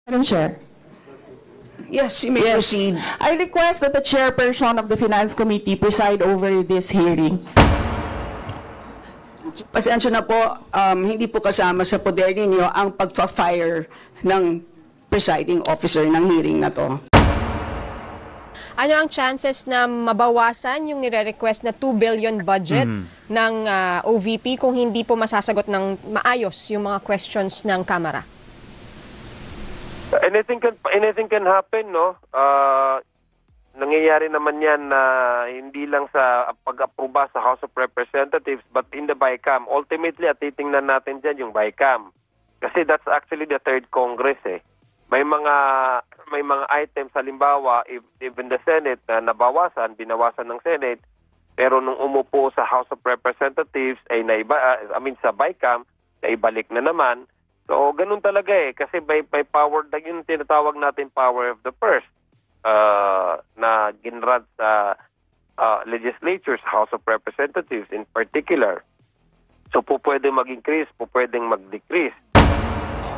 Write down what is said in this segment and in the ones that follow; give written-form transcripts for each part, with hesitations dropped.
Madam Chair. Yes, you may proceed. I request that the chairperson of the Finance Committee preside over this hearing. Pasensya na po, hindi po kasama sa poder ninyo ang pagpa-fire ng presiding officer ng hearing na to. Ano ang chances na mabawasan yung nire-request na 2 billion budget ng OVP kung hindi po masasagot ng maayos yung mga questions ng Kamara? Anything can happen, no? Nangyayari naman yan na hindi lang sa pag-aproba sa House of Representatives but in the BICAM. Ultimately, at titingnan natin dyan yung BICAM. Kasi that's actually the third Congress eh. May mga items halimbawa if in the Senate na nabawasan, binawasan ng Senate, pero nung umupo sa House of Representatives ay sa BICAM, naibalik na naman. So ganun talaga eh kasi by power yung tinatawag natin power of the purse na ginrad sa legislatures, House of Representatives in particular. So po pwedeng mag-increase, po pwedeng mag-decrease.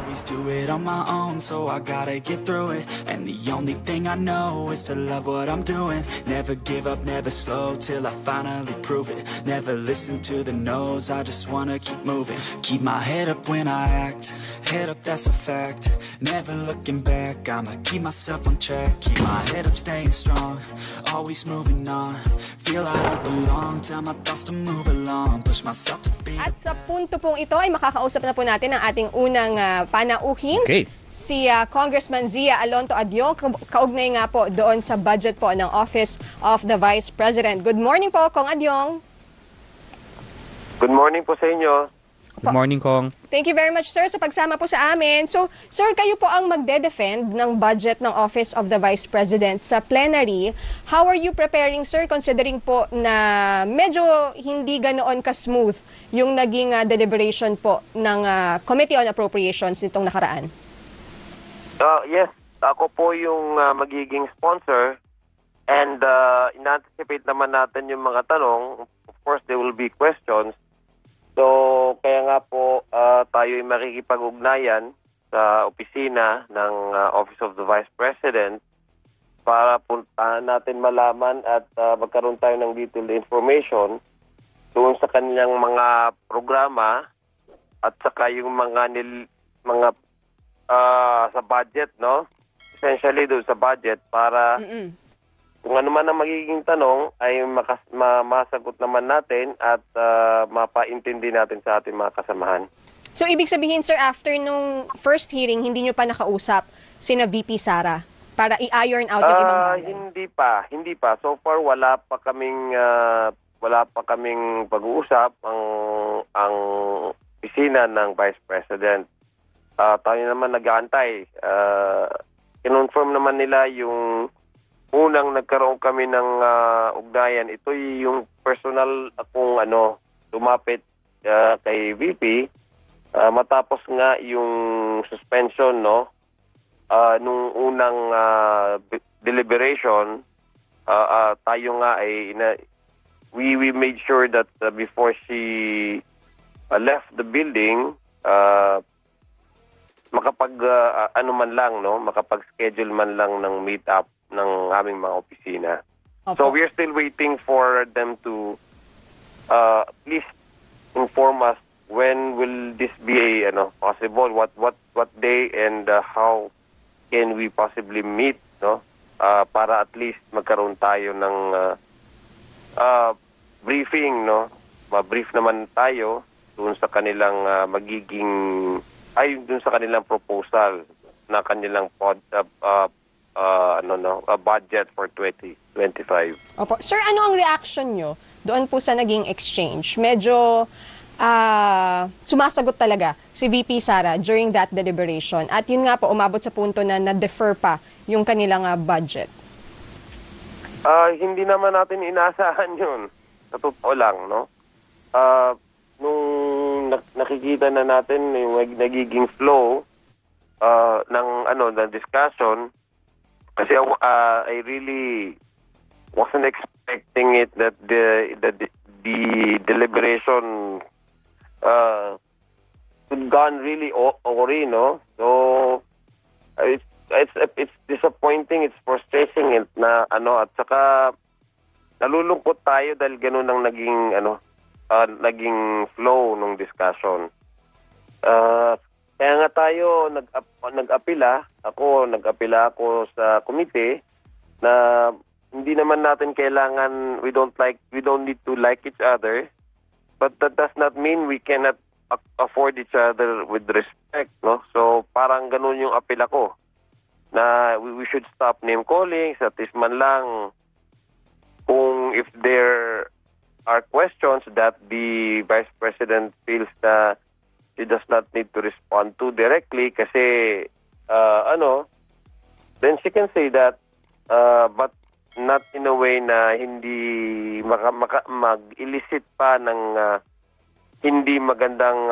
Always do it on my own, so I gotta get through it. And the only thing I know is to love what I'm doing. Never give up, never slow, till I finally prove it. Never listen to the no's, I just wanna keep moving. Keep my head up when I act, head up, that's a fact. Never looking back, I'ma keep myself on track. Keep my head up, staying strong, always moving on. Feel I don't belong, tell my thoughts to move along. Push myself to be. At sa punto pong ito ay makakausap na po natin ang ating unang panauhin. Okay. Si Congressman Zia Alonto Adyong, kaugnay nga po doon sa budget po ng Office of the Vice President. Good morning po, Kong Adyong. Good morning po sa inyo. Good morning, Kong. Thank you very much, sir, sa pagsama po sa amin. So, sir, kayo po ang magde-defend ng budget ng Office of the Vice President sa plenary. How are you preparing, sir, considering po na medyo hindi ganoon ka-smooth yung naging deliberation po ng Committee on Appropriations nitong nakaraan? Yes, ako po yung magiging sponsor and in-anticipate naman natin yung mga tanong. Of course, there will be questions. So, kaya nga po tayo ay makikipag-ugnayan sa opisina ng Office of the Vice President para natin malaman at magkaroon tayo ng detailed information doon sa kanilang mga programa at saka yung mga sa budget, no? Essentially doon sa budget para kung ano man ang magiging tanong ay masagot naman natin at mapaintindi natin sa ating mga kasamahan. So, ibig sabihin, sir, after nung first hearing, hindi nyo pa nakausap sina VP Sara para i-iron out yung ibang bagay? Hindi pa. So far, wala pa kaming pag-uusap ang opisina ng Vice President. Tayo naman nag-aantay. Kinonfirm naman nila yung unang nagkaroon kami ng ugnayan. Ito yung personal akong lumapit kay VP matapos nga yung suspension, no? Nung unang deliberation, tayo nga ay we made sure that before she left the building, makapag-schedule man lang ng meet-up ng aming mga opisina. Okay. So we're still waiting for them to at least inform us when will this be possible, what day and how can we possibly meet, no? Para at least magkaroon tayo ng briefing, no? Ma-brief naman tayo doon sa kanilang doon sa kanilang proposal na kanilang budget for 2025. Opo. Sir, ano ang reaction nyo doon po sa naging exchange? Medyo sumasagot talaga si VP Sara during that deliberation. At yun nga po, umabot sa punto na na-defer pa yung kanilang budget. Hindi naman natin inaasahan yun. Sa totoo lang, no? Nung nakikita na natin yung nagiging flow ng discussion, kasi I really wasn't expecting it that the deliberation had gone really ori, no? So It's disappointing, it's frustrating na at saka nalulungkot tayo dahil ganun ang naging flow ng discussion. Kaya nga tayo nag-apila ako sa committee na hindi naman natin kailangan, we don't need to like each other, but that does not mean we cannot afford each other with respect, no? So parang ganun yung apila ko na we should stop name calling, at least man lang kung if there are questions that the Vice President feels na she does not need to respond to directly kasi then she can say that, but not in a way na hindi mag-elicit pa ng hindi magandang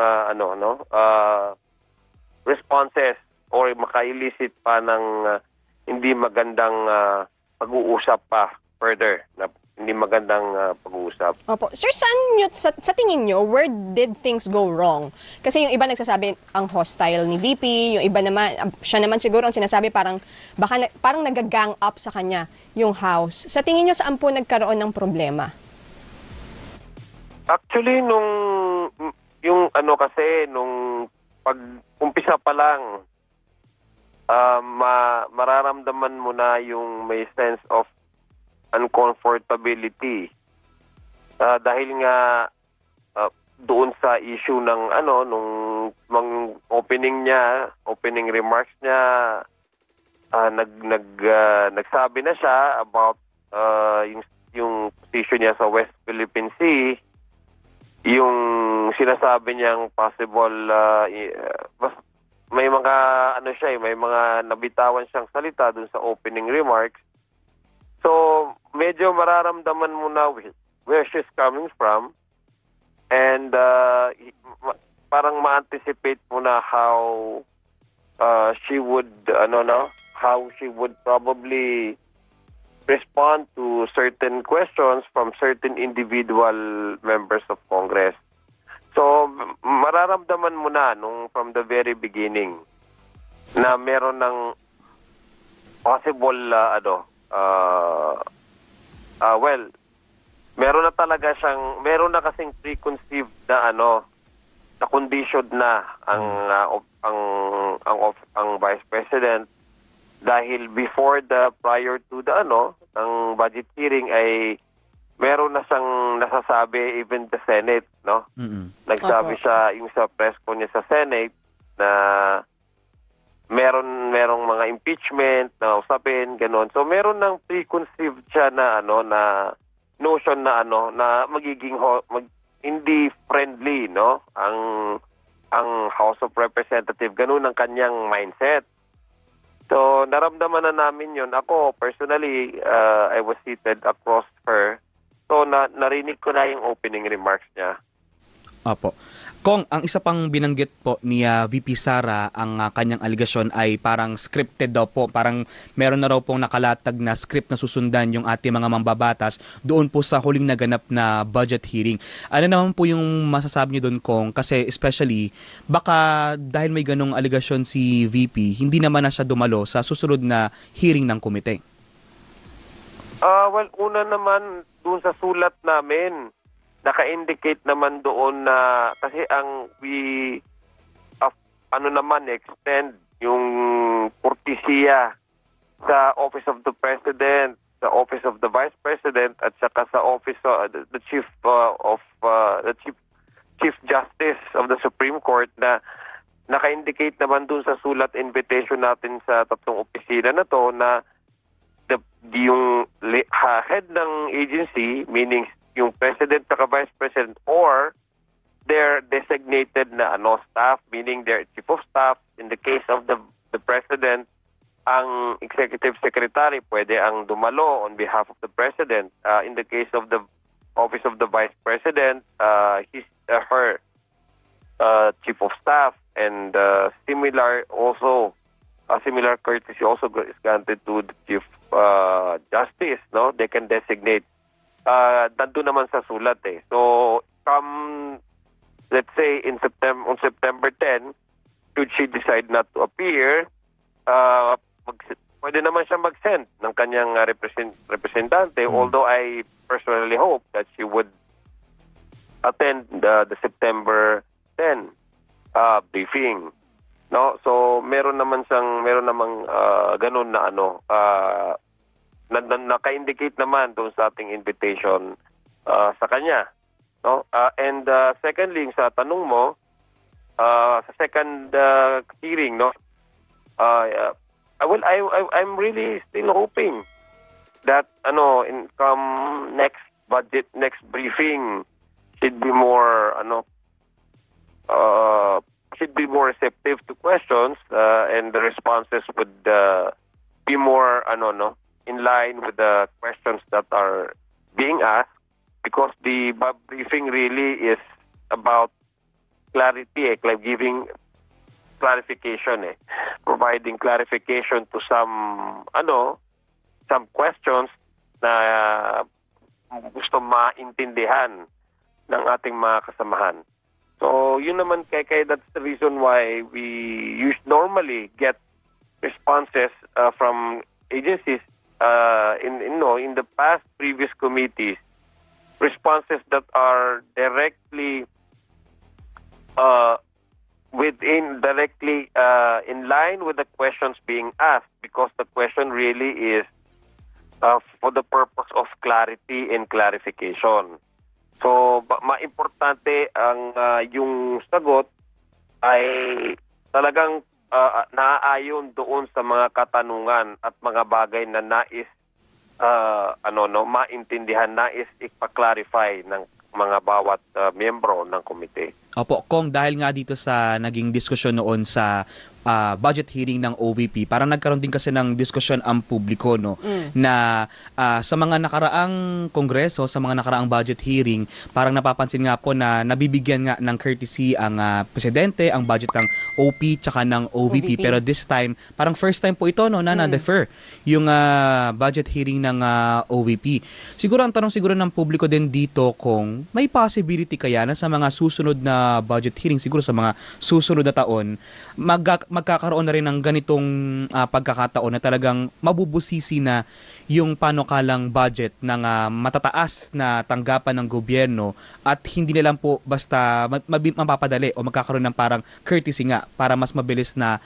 responses or maka-elicit pa ng hindi magandang pag-uusap pa further, na hindi magandang pag-uusap. Opo. Sir, sa tingin nyo, where did things go wrong? Kasi yung iba nagsasabi ang hostile ni VP, yung iba naman, siya naman siguro ang sinasabi parang nag-gang up sa kanya yung House. Sa tingin nyo, saan po nagkaroon ng problema? Actually, nung pag-umpisa pa lang, mararamdaman mo na yung may sense of uncomfortability dahil nga doon sa issue ng nung opening remarks niya, nagsabi na siya about yung position niya sa West Philippine Sea, yung sinasabi niyang possible may mga may mga nabitawan siyang salita doon sa opening remarks. So, medyo mararamdaman mo na where she's coming from, and parang ma-anticipate mo na how she would probably respond to certain questions from certain individual members of Congress. So, mararamdaman mo na from the very beginning na meron ng possible meron na kasing preconceived na na conditioned na ang Vice President dahil prior to ang budget hearing ay meron na siyang nasasabi even the Senate, no? Nagsabi siya yung sa press con niya sa Senate na merong mga impeachment na usapin, gano'n. So meron ng preconceived siya na na notion na na magiging hindi friendly, no? Ang House of Representatives, gano'n ang kanyang mindset. So naramdaman na namin 'yon. Ako personally, I was seated across her. So narinig ko na yung opening remarks niya. Opo. Kong, ang isa pang binanggit po ni VP Sara, ang kanyang aligasyon ay parang scripted daw po. Parang meron na raw pong nakalatag na script na susundan yung ating mga mambabatas doon po sa huling naganap na budget hearing. Ano naman po yung masasabi niyo doon, Kong? Kasi especially, baka dahil may ganong aligasyon si VP, hindi naman na siya dumalo sa susunod na hearing ng komite. Well, una naman, doon sa sulat namin, naka-indicate naman doon na kasi extend yung kurtesiya sa Office of the President, sa Office of the Vice President, at saka sa Office the Chief Justice of the Supreme Court, na naka-indicate naman doon sa sulat invitation natin sa tatlong opisina na to na yung head ng agency, meaning yung President at Vice President, or their designated na staff, meaning their Chief of Staff. In the case of the President, ang Executive Secretary pwede ang dumalo on behalf of the President. In the case of the Office of the Vice President, her Chief of Staff, and similar courtesy also is granted to the Chief Justice, no? They can designate. Nandun naman sa sulat eh. So, let's say on September 10, should she decide not to appear, pwede naman siya mag-send ng kanyang representante, although I personally hope that she would attend the September 10 briefing. No, so meron namang ganun na naka-indicate naman doon sa ating invitation sa kanya. No? And secondly, sa tanong mo, sa second hearing, no, I'm really still hoping that in come next briefing should be more receptive to questions, and the responses would be more in line with the questions that are being asked, because the briefing really is about clarity, like giving clarification, providing clarification to some questions na gusto maintindihan ng ating mga kasamahan. So yun naman kaya that's the reason why we normally get responses from agencies in the past previous committees, responses that are directly in line with the questions being asked, because the question really is for the purpose of clarity and clarification. So, maimportante ang yung sagot ay talagang naaayon doon sa mga katanungan at mga bagay na nais maintindihan, nais ipa-clarify ng mga bawat miyembro ng komite. Opo, Kong, dahil nga dito sa naging diskusyon noon sa budget hearing ng OVP, parang nagkaroon din kasi ng diskusyon ang publiko, no, na sa mga nakaraang kongreso, sa mga nakaraang budget hearing, parang napapansin nga po na nabibigyan nga ng courtesy ang presidente, ang budget ng OP tsaka ng OVP. Pero this time, parang first time po ito, no, na na-defer yung budget hearing ng OVP. Siguro ang tanong siguro ng publiko din dito, kung may possibility kaya na sa mga susunod na budget hearing, siguro sa mga susunod na taon, magkakaroon na rin ng ganitong pagkakataon na talagang mabubusisi na yung panukalang budget ng matataas na tanggapan ng gobyerno, at hindi na lang po basta mapapadali o magkakaroon ng parang courtesy nga para mas mabilis na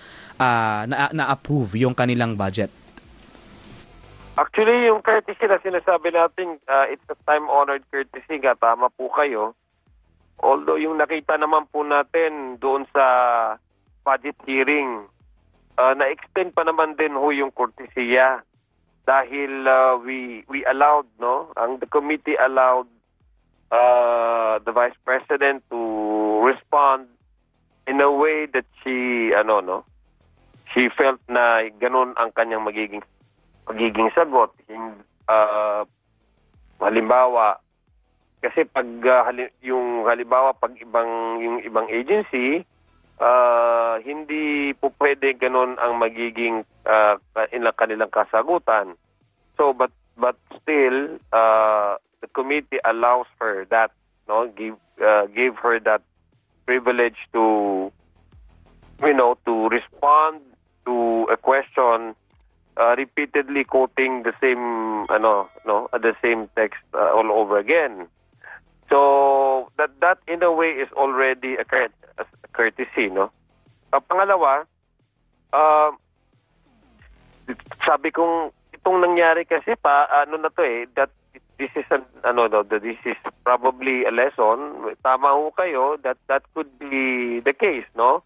na-approve yung kanilang budget. Actually, yung courtesy na sinasabi natin, it's a time-honored courtesy nga, tama po kayo. Although yung nakita naman po natin doon sa budget hearing, na-extend pa naman din ho yung courtesya, dahil we allowed, no, the committee allowed the Vice President to respond in a way that she felt na ganun ang kanyang magiging sagot. Halimbawa, kasi pag yung ibang agency, hindi po pwede ganun ang magiging kanilang kasagutan. So but still the committee allows her that, no, gave her that privilege to respond to a question repeatedly quoting the same the same text all over again. So that in a way is already a courtesy, no. Pangalawa, sabi kong itong nangyari kasi that this is this is probably a lesson. Tama ho kayo that could be the case, no.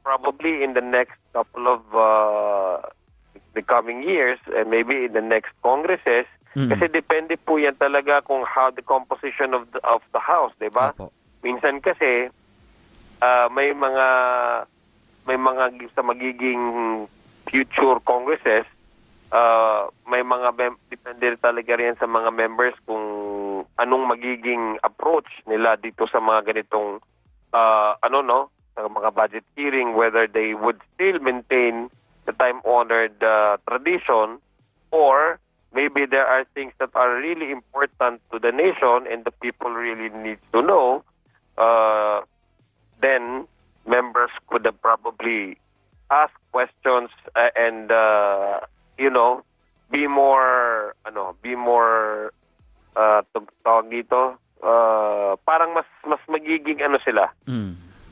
Probably in the next couple of the coming years, and maybe in the next congresses, kasi depende po yan talaga kung how the composition of the House, di ba? Minsan kasi may mga sa magiging future congresses, may mga depende talaga rin sa mga members kung anong magiging approach nila dito sa mga ganitong sa mga budget hearing, whether they would still maintain the time-honored tradition, or maybe there are things that are really important to the nation and the people really need to know, then members could have probably ask questions and you know, be more tawag dito, parang mas magiging ano sila.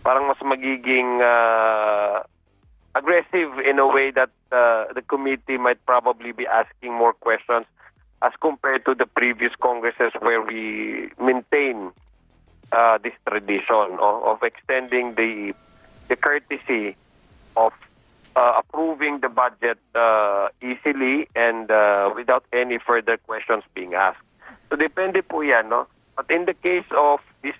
Parang mas magiging aggressive in a way that the committee might probably be asking more questions as compared to the previous congresses where we maintain this tradition of extending the courtesy of approving the budget easily and without any further questions being asked. So depende po yan, no? But in the case of this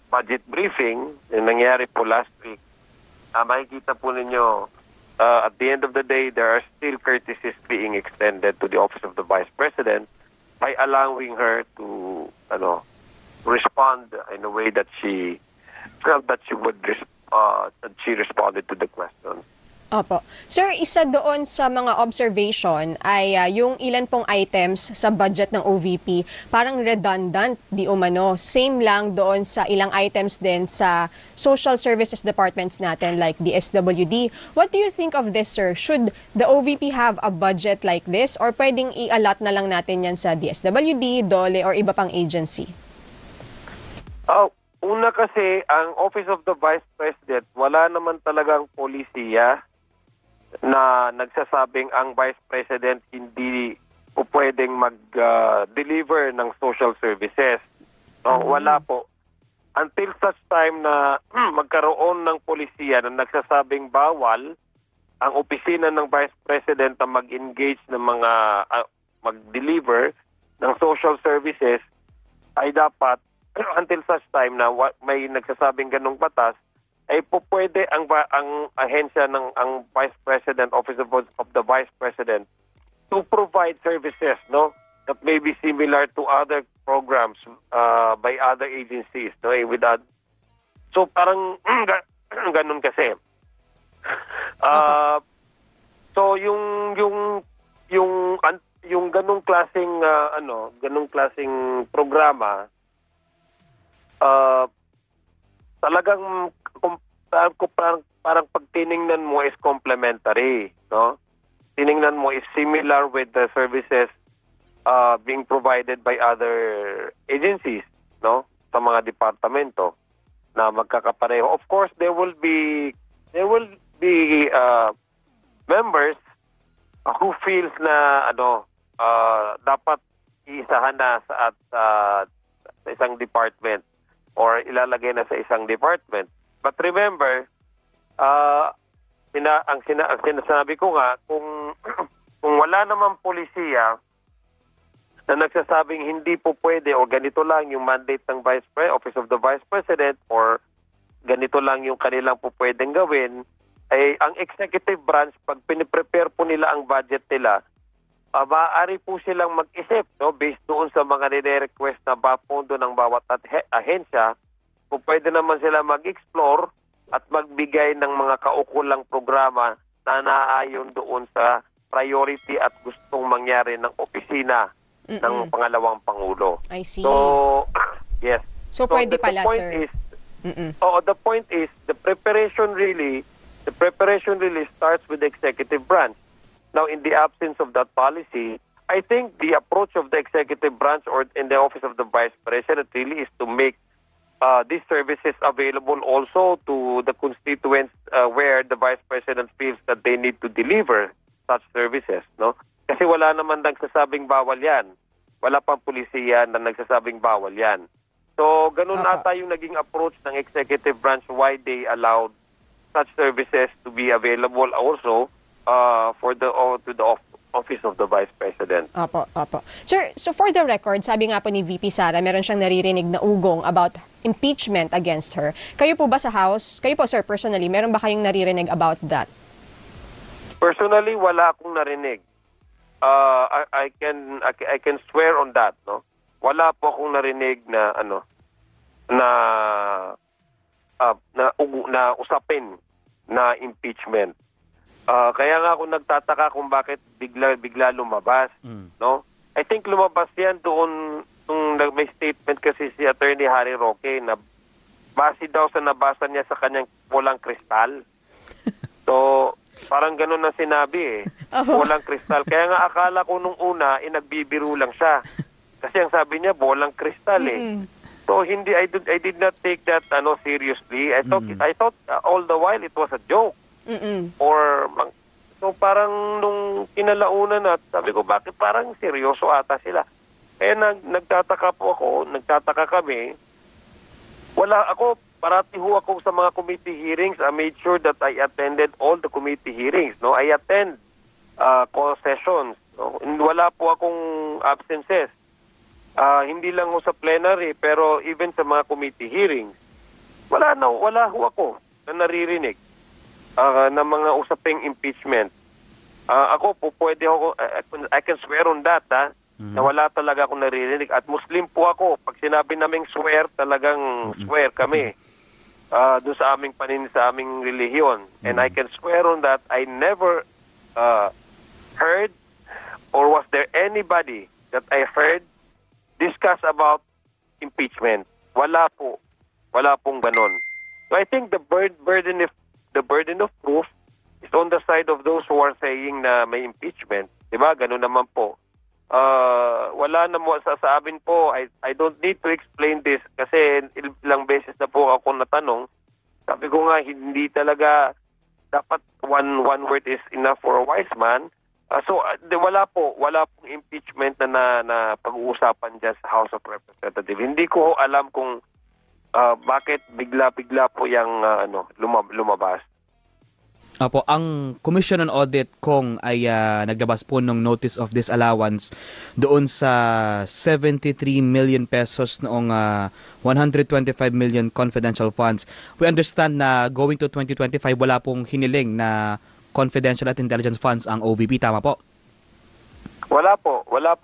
budget briefing na nangyari po last week, makikita po ninyo at the end of the day, there are still courtesies being extended to the office of the Vice President by allowing her to respond in a way that she felt that she would that she responded to the question. Opo. Sir, isa doon sa mga observation ay yung ilan pong items sa budget ng OVP parang redundant, di umano. Same lang doon sa ilang items din sa social services departments natin like the SWD. What do you think of this, sir? Should the OVP have a budget like this or pwedeng i-allot na lang natin yan sa DSWD, DOLE or iba pang agency? Una kasi, ang Office of the Vice President, wala naman talagang polisiya na nagsasabing ang Vice President hindi po pwedeng mag-deliver ng social services. No, wala po. Until such time na magkaroon ng polisiya na nagsasabing bawal ang opisina ng Vice President na mag-engage ng mga mag-deliver ng social services, ay dapat until such time na may nagsasabing ganung batas, ay po pwede ang ahensya ng ang Vice President, Office of the Vice President, to provide services, no, that may be similar to other programs by other agencies, no, so parang ganun kasi. So yung ganung klaseng programa, talagang parang pag tiningnan mo is complementary, no? Tiningnan mo is similar with the services being provided by other agencies, no? Sa mga departamento na magkakapareho. Of course, there will be members who feels na dapat iisahan na sa isang department or ilalagay na sa isang department. But remember, ang sinasabi ko nga, kung wala naman polisiya na nagsasabing hindi po pwede o ganito lang yung mandate ng Office of the Vice President or ganito lang yung kanilang po pwedeng gawin, ay ang executive branch, pag piniprepare po nila ang budget nila, maaari po silang mag-isip, no, based doon sa mga nire-request na pondo ng bawat ahensya, kung pwede naman sila mag-explore at magbigay ng mga kaukulang programa na naayon doon sa priority at gustong mangyari ng opisina ng pangalawang Pangulo. I see. So, yes. So pwede pala, sir. The point is, the preparation really starts with the executive branch. Now, in the absence of that policy, I think the approach of the executive branch or in the Office of the Vice President really is to make these services available also to the constituents where the Vice President feels that they need to deliver such services, no? Kasi wala naman nagsasabing bawal yan. Wala pang pulisiya na nagsasabing bawal yan. So, ganun ata yung naging approach ng executive branch why they allowed such services to be available also to the Office of the Vice President. Opo. Sir, so for the record, sabi nga po ni VP Sara, meron siyang naririnig na ugong about impeachment against her. Kayo po ba sa House, kayo po sir personally, meron ba kayong naririnig about that? Personally, wala akong narinig. I can swear on that, no. Wala po akong narinig na na usapin na impeachment. Kaya nga ako nagtataka kung bakit bigla lumabas, no? I think lumabas yan doon nung may statement kasi si Attorney Harry Roque na base daw sa nabasa niya sa kanyang pulang kristal. So, parang ganun ang sinabi Bolang kristal. Kaya nga akala ko nung una, nagbibiro lang siya. Kasi ang sabi niya, bolang kristal So, I did not take that seriously. I thought all the while it was a joke. So, parang nung kinalaunan na, sabi ko, bakit parang seryoso ata sila? Kaya nagtataka kami. Parati ho ako sa mga committee hearings. I made sure that I attended all the committee hearings. No, I attend call sessions. No? Wala po akong absences. Hindi lang ho sa plenary, pero even sa mga committee hearings, wala ho ako na naririnig ng mga usaping impeachment. Ako po pwede ako, I can swear on that, na wala talaga akong naririnig. At Muslim po ako. Pag sinabi naming swear, talagang swear kami. Doon sa aming sa aming relihiyon. And I can swear on that I never heard or was there anybody that I heard discuss about impeachment. Wala po. Wala pong ganon. So I think the burden of proof is on the side of those who are saying na may impeachment. Diba? Ganon naman po. Wala na mo sa amin po. I don't need to explain this kasi ilang beses na po ako natanong. Sabi ko nga, hindi talaga dapat one word is enough for a wise man. Wala pong impeachment na pag-uusapan dyan sa House of Representatives. Hindi ko alam kung bakit bigla-bigla po yung lumabas. Apo, ang Commission on Audit kong ay naglabas po ng notice of disallowance doon sa 73 million pesos noong 125 million confidential funds. We understand na going to 2025 wala pong hiniling na confidential at intelligence funds ang OVP, tama po? Wala po. Wala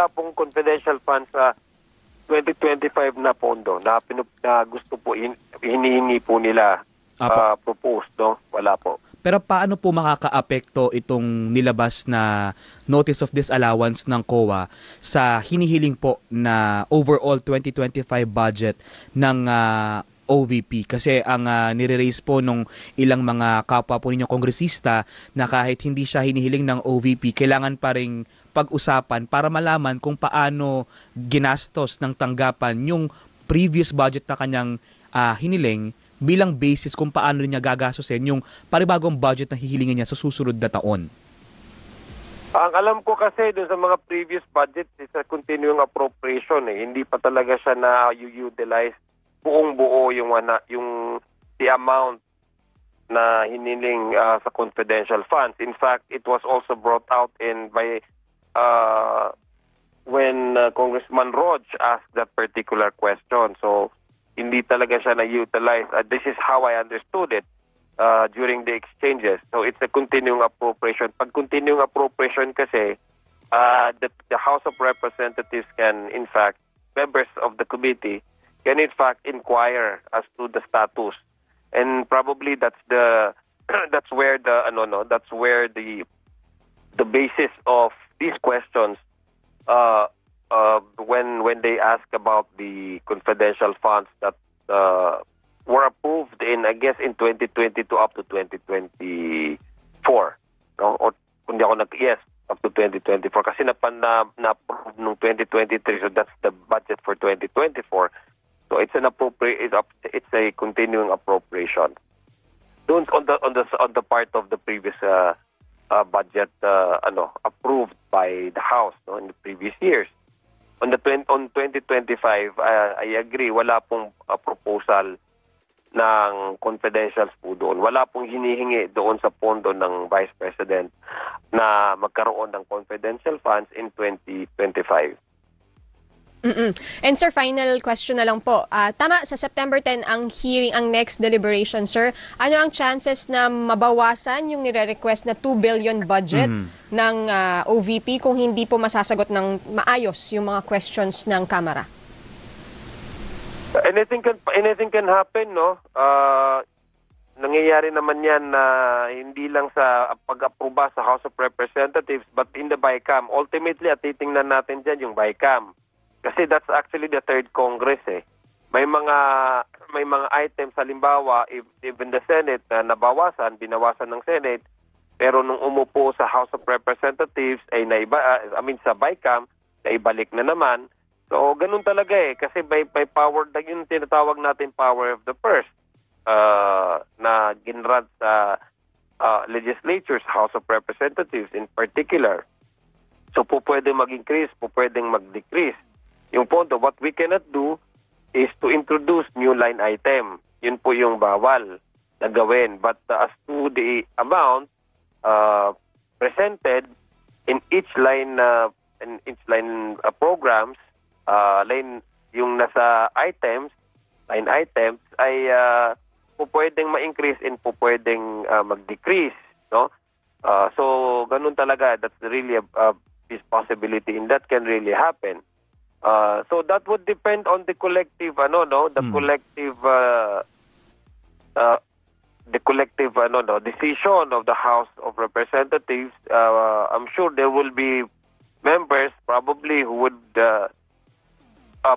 pong confidential funds sa 2025 na pondo na gusto po hinihingi po nila. Proposed, no? Wala po. Pero paano po makakaapekto itong nilabas na notice of disallowance ng COA sa hinihiling po na overall 2025 budget ng OVP? Kasi ang nire-raise po nung ilang mga kapwa po ninyong kongresista na kahit hindi siya hinihiling ng OVP, kailangan pa ring pag-usapan para malaman kung paano ginastos ng tanggapan yung previous budget na kanyang hiniling bilang basis kung paano niya gagastusin yung paribagong budget na hihilingin niya sa susunod na taon. Ang alam ko kasi dun sa mga previous budgets is a continuing appropriation. Hindi pa talaga siya na-utilize buong-buo yung the amount na hiniling sa confidential funds. In fact, it was also brought out by when Congressman Rog asked that particular question. So, hindi talaga siya na-utilize. This is how I understood it during the exchanges. So it's a continuing appropriation. Pag continuing appropriation kasi, the House of Representatives can, in fact, members of the committee can in fact inquire as to the status. And probably that's where the basis of these questions when they ask about the confidential funds that were approved in 2022 up to 2024. No? Or kundi ako up to 2024 kasi na-approve nung 2023, so that's the budget for 2024. So it's it's a continuing appropriation. Doon on the part of the previous budget approved by the House, no, in the previous years. On 2025, I agree, wala pong proposal ng confidentials po doon. Wala pong hinihingi doon sa pondo ng Vice President na magkaroon ng confidential funds in 2025. And sir, final question na lang po. Tama, sa September 10 ang hearing, ang next deliberation, sir. Ano ang chances na mabawasan yung nire-request na 2 billion budget ng OVP kung hindi po masasagot ng maayos yung mga questions ng Kamara? Anything can happen, no? Nangyayari naman yan na hindi lang sa pag-aproba sa House of Representatives but in the BICAM. Ultimately, at titingnan natin dyan yung BICAM. Kasi that's actually the third Congress may mga items halimbawa even the Senate na binawasan ng Senate, pero nung umupo sa House of Representatives ay sa BICAM, naibalik na naman. So ganun talaga kasi may power na yung tinatawag natin power of the purse na ginrant sa legislatures, House of Representatives in particular. So po pwedeng mag-increase, po pwedeng mag-decrease. Yung punto, what we cannot do is to introduce new line item. Yun po yung bawal na gawin. But as to the amount presented in each line programs, yung nasa line items ay po pwedeng ma-increase and po pwedeng mag-decrease, no? So ganun talaga, that's really a possibility and that can really happen. So that would depend on the collective decision of the House of Representatives. I'm sure there will be members probably who would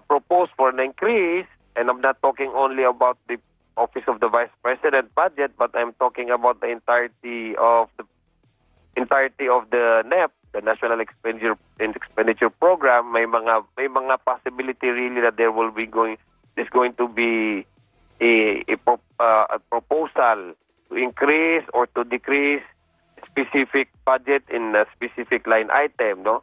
propose for an increase, and I'm not talking only about the Office of the Vice President budget, but I'm talking about the entirety of the NEP, the National Expenditure Program. May mga possibility really that there's going to be a proposal to increase or to decrease specific budget in a specific line item, no?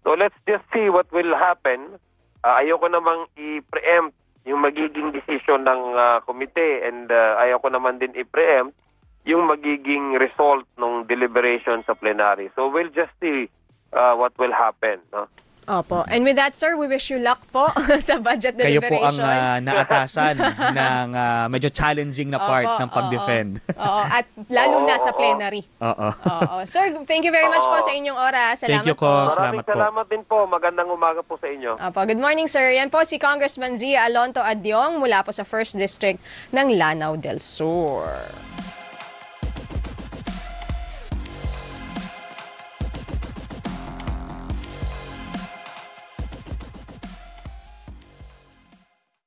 So let's just see what will happen. Ayoko namang i-preempt yung magiging decision ng komite, and ayoko naman din i-preempt yung magiging result ng deliberation sa plenary. So we'll just see what will happen, no? Opo. And with that, sir, we wish you luck po sa budget Kayo po deliberation. ang naatasan ng medyo challenging na part Opo, ng pag-defend. Oo, at lalo na sa plenary. Oo. Oo. Sir, thank you very much po sa inyong oras. Salamat Thank you, po. Kong. Maraming salamat din po. Magandang umaga po sa inyo. Opo, good morning, sir. Yan po si Congressman Zia Alonto Adyong mula po sa 1st District ng Lanao del Sur.